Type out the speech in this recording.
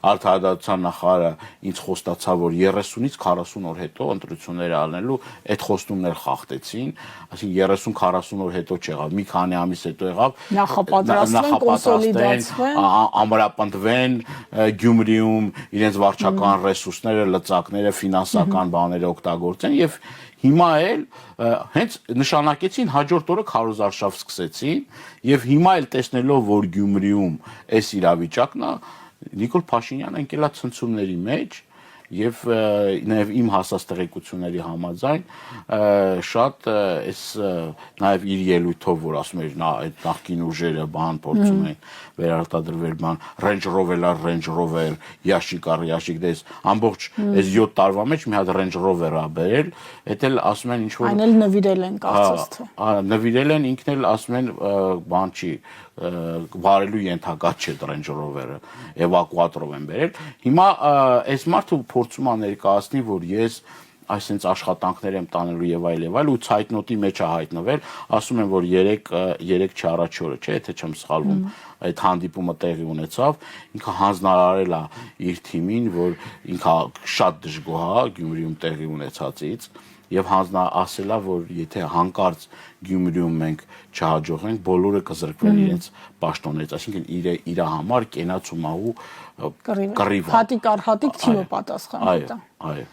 Արդարադատության նախարարը ինձ խոստացավ, որ 30-ից 40 օր հետո ընտրությունները անելու այդ խոստումներ խախտեցին, այսինքն 30-40 օր հետո չեղավ, մի քանի ամիս հետո եղավ, Նախապատրաստվեն, կոնսոլիդացվեն, ամրապնդվեն Գյումրիում իրենց վարչական ռեսուրսները, լծակները, ֆինանսական բաները օգտագործեն եւ հիմա էլ հենց նշանակեցին հաջորդ օրը քարոզարշավ սկսեցին եւ հիմա էլ տեսնելով որ Գյումրիում այս իրավիճակն է Նիկոլ Փաշինյանը ընկելա ցնցումների մեջ եւ նաեւ իմ հասած տեղեկությունների համաձայն շատ այս նաեւ իր ելույթով որ ասում էր նա այդ նախկին ուժերը բան փորձում են վերարտադրվել բան Range Rover ящик դες ամբողջ այս 7 տարվա մեջ մի հատ Range Rover-ը բերել դա էլ ասում են ինչ որ այն էլ նվիրել են կարծես թե նվիրել են ինքն էլ ասում են բան չի վարելու ենթակա չէ Range Rover-ը էվակուատորով են բերել հիմա այս մարդը փորձում է ներկայացնի որ ես այսինքն աշխատանքներ եմ տանելու եւ այլ ու ցայտնոտի մեջ է հայտնվել ասում են որ 3 չառաջի օրը չէ եթե չեմ սխալվում այդ հանդիպումը տեղի ունեցավ ինքը հանձնարարել է իր թիմին որ ինքը շատ դժգոհ է Գյումրիում տեղի ունեցածից եւ ասել է որ եթե հանկարծ Գյումրիում մենք չհաջողենք բոլորը կզրկվեն իրենց պաշտոններից այսինքն իր համար կենաց ու մահու կռիվ հատիկ առ հատիկ թիմը պատասխան այո